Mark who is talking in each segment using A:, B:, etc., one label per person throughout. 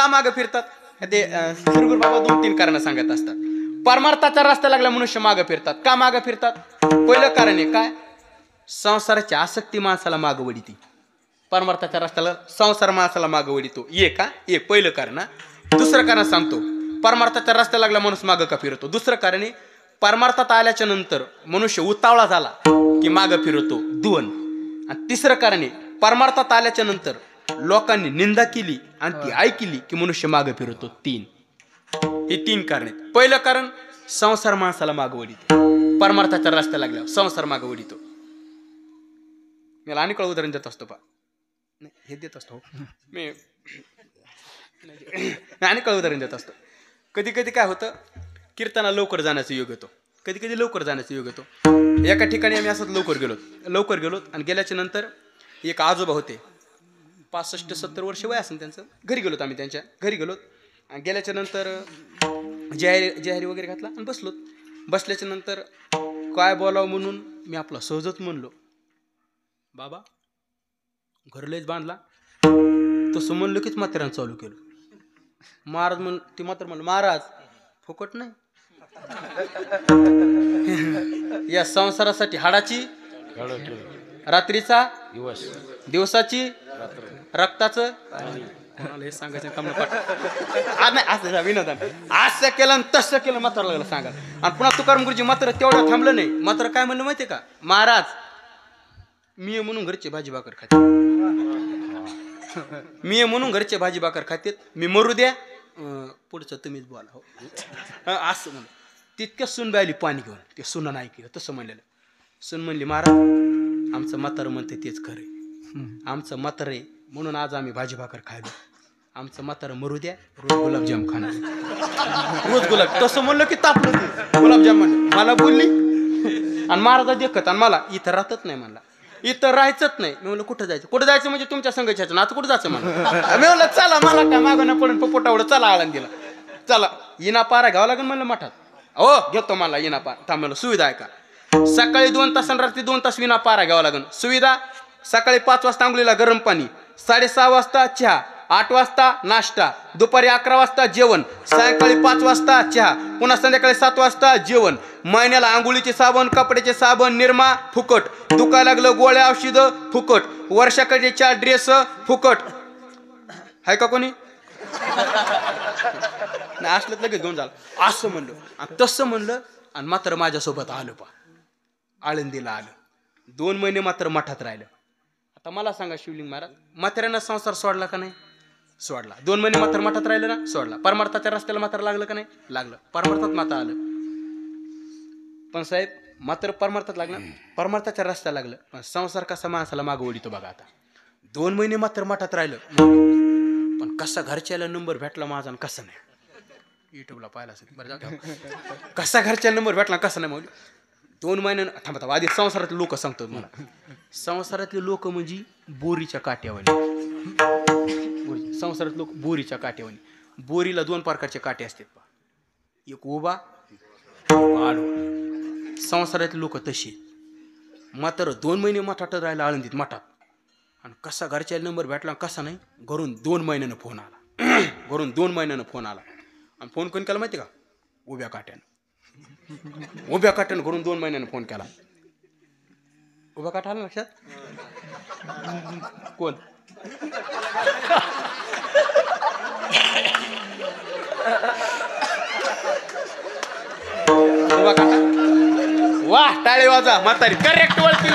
A: का मागं फिरतात? ते श्रीगुरु बाबा 2-3 कारण सांगत असतात. परमार्थाचा रस्ता लागला मनुष्य मागं फिरतात. का मागं फिरतात? पहिलं कारण आहे काय? संसाराची आसक्ती माणसाला मागं वडिती. परमार्थाच्या रस्त्याला संसार माणसाला मागं वडितो. एक पहिलं कारण. दुसरं कारण सांगतो, परमार्थाच्या रस्त्याला लागला माणूस मागं का फिरतो? दुसरं कारण आहे, परमार्थात आल्याच्या नंतर मनुष्य उतावळा झाला की मागं फिरतो. 2. आणि तिसरं कारण आहे, परमार्थात आल्याच्या नंतर लोकांनी निंदा केली आणि ती ऐकली की मनुष्य मागं फिरतो. 3. हे 3 कारण आहेत. पहिलं कारण, संसार माणसाला मागं वडितो. परमार्थाच्या रस्त्याला लागल्यावर संसार मागं वडितो. मला अनेक उदाहरण देत असतो. हे देत असतो मी अनेक उदाहरण देत असतो. कधी कधी काय होतं, कीर्तना लवकर जाण्याचा योग येतो. कधी कधी लवकर जाण्याचा योग येतो. एका ठिकाणी आम्ही असंच लवकर गेलोत आणि गेल्याच्या नंतर एक आजोबा होते, 65-70 वर्ष वय असेल त्यांचं. घरी गेलोत आम्ही, त्यांच्या घरी गेलोत आणि गेल्याच्या नंतर जहारी वगैरे घातला आणि बसलोत. बसल्याच्या नंतर काय बोलावं म्हणून मी आपला सहजच म्हणलो, बाबा घर लयच बांधला. तसं म्हणलं कीच म्हाताऱ्यानं चालू केलं. महाराज ती मात्र म्हणलं, महाराज फुकट नाही. या संसारासाठी हाडाची, रात्रीचा दिवसाची, रक्ताचं हे सांगायचं काम नाही. असं विनोद असं केलं आणि तसं केलं मात्र लागलं सांगा. आणि पुन्हा तुकाराम गुरुजी मात्र तेवढं थांबलं नाही. मात्र काय म्हणलं माहितीये का, महाराज मी म्हणून घरचे भाजी भाकर खाते. मी म्हणून घरचे भाजी भाकर खातेत. मी मरू द्या, पुढचं तुम्हीच बोला. हो असं म्हणलं. तितक्या सुनबाई आली पाणी घेऊन. ते सुनं नाही केलं तसं म्हणलेलं. सुन म्हणली, महाराज आमचं म्हातारं म्हणते तेच खरं. आमचं म्हातारं आहे म्हणून आज आम्ही भाजी भाकर खायलो. आमचं म्हातारं मरू द्या, रोज गुलाबजाम खाणार. रोज गुलाब. तसं म्हणलं की तापलं ते गुलाबजाम म्हणलं. मला बोलली आणि महाराजा देखत आणि मला इथं राहतच नाही म्हणला. इथं राहायचंच नाही. मी म्हणलं कुठं जायचं म्हणजे तुमच्या संघाच्या ना. आता कुठं जायचं म्हणलं. मी म्हणलं चला, मला काय मागणं पडून पोटावडं, चला आळंदीला चला. इना पारा घ्यावा लागेल म्हणलं मठात. हो घेतो मला इना पारा. थांबलं, सुविधा आहे का? सकाळी 2 तास आणि रात्री 2 तास विना पारा घ्यावा लागेल. सुविधा, सकाळी 5 वाजता आंघोळीला गरम पाणी, 6:30 वाजता चहा, 8 वाजता नाश्ता, दुपारी 11 वाजता जेवण, सायंकाळी 5 वाजता चहा, पुन्हा संध्याकाळी 7 वाजता जेवण. महिन्याला आंघोळीचे साबण, कपड्याचे साबण, निरमा फुकट. दुखायला लागलं गोळ्या औषधं फुकट. वर्षाकडे 4 ड्रेस फुकट. हाय का कोणी? नाही असलं लगेच घेऊन झालं. असं म्हणलं आणि तसं म्हणलं आणि मात्र माझ्यासोबत आलं. आळंदीला आलं. 2 महिने मात्र मठात राहिलं. आता मला सांगा शिवलिंग महाराज, म्हाताऱ्यानं संसार सोडला का नाही? सोडला. 2 महिने मात्र मठात राहिलं ना? सोडला. परमार्थाच्या रस्त्याला मात्र लागलं का नाही? लागलं. परमार्थात मात्र आलं. पण साहेब मात्र परमार्थात लागलं, परमार्थाच्या रस्त्याला लागलं, पण संसार कसा माणसाला मागं ओढितो बघा. आता 2 महिने मात्र मठात राहिलं, पण कसा घरच्याला नंबर भेटला माझा आणि कसा नाही. युट्यूबला पाहिला असेल बरं. कसा घरच्या नंबर भेटला कसा नाही. मग 2 महिन्यानं थांबता आधी संसारातले लोक सांगतात मला. संसारातले लोक म्हणजे बोरीच्या काट्यावानी. संसारात लोक बोरीच्या काट्यावानी. बोरीला 2 प्रकारचे काटे असतात पहा, एक उभा, आडवा. संसारातले लोक तसे. मात्र 2 महिने मठात राहिला आळंदीत मठात, आणि कसा घरच्या नंबर भेटला कसा नाही. घरून 2 महिन्यानं फोन आला. घरून 2 महिन्यानं फोन आला. आणि फोन कोण केला माहिती का? उभ्या काट्यानं. उभ्या काट्यानं घरून 2 महिन्यानं फोन केला. उभ्या काटा आला लक्षात? कोण? उभा काटा. वाह, टाळे वाजा. म्हातारी करेक्ट वळती.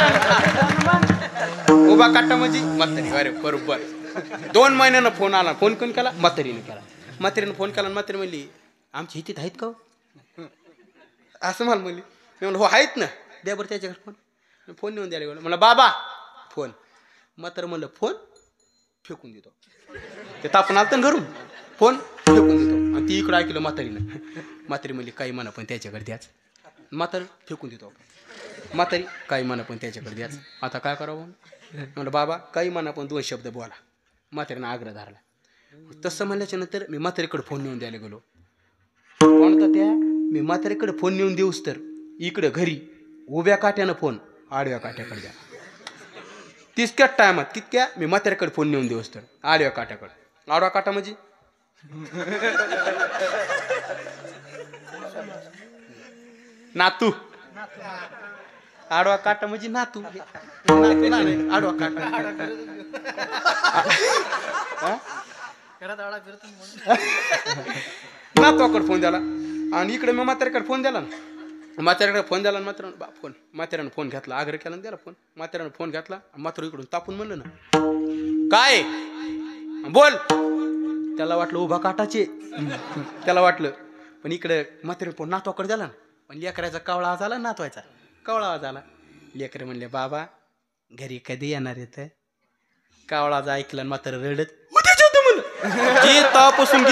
A: उभा काटा म्हणजे म्हातारी. अरे बरोबर. 2 महिन्यानं फोन आला. फोन कोण केला? म्हातारीने केला. म्हातारीनं फोन केला. म्हातारी म्हणली, आमची हितीत आहेत का? असं मला म्हणली. मी म्हणलं हो आहेत ना, द्या बरं त्याच्याकडे फोन. फोन नेऊन द्यायला गेलो. म्हणलं बाबा फोन. म्हातारं म्हणलं फोन फेकून देतो. ते तापून आलं घरून. फोन फेकून देतो. आणि ती इकडं ऐकलं म्हातारीनं. म्हातारी म्हणली काही म्हणा पण त्याच्याकडे द्याच. म्हातारं फेकून देतो. म्हातारी काही म्हणा पण त्याच्याकडे द्याच. आता काय करावं? म्हणलं बाबा काही म्हणा पण 2 शब्द बोला. म्हातारीनं आग्रह धरला. तसं म्हणल्याच्या नंतर मी म्हातारीकडे फोन नेऊन द्यायला गेलो. कोणता त्या? मी म्हातारीकडे फोन नेऊन देऊस तर इकडं घरी उभ्या काट्यानं फोन आडव्या काट्याकडे द्या. तितक्याच टायमात कितक्या मी म्हातारीकडे फोन नेऊन देऊस तर आडव्या काट्याकडे. आडवा काटा म्हणजे नातू आडवा काटा म्हणजे नातू नातू नाही आडवा काटा नातवाकडे फोन द्याला आणि इकडे मी म्हाताऱ्याकडे फोन द्याला ना म्हाताऱ्याकडे फोन द्याला म्हाताऱ्यानं बा फोन म्हाताऱ्यानं फोन घेतला आग्रह केला द्याला फोन म्हाताऱ्यानं फोन घेतला म्हातारा इकडून तापून म्हणलं ना काय बोल त्याला वाटलं उभा काटाचे त्याला वाटलं पण इकडे म्हाताऱ्यानं फोन नातवाकडे द्याला ना पण लेकराचा कावळा आवाज आला नातवायचा कावळा आवाज आला लेकर म्हणले बाबा घरी कधी येणार येत कावळा ऐकला म्हातारा रडत उद्याच होतं म्हणलं तापासून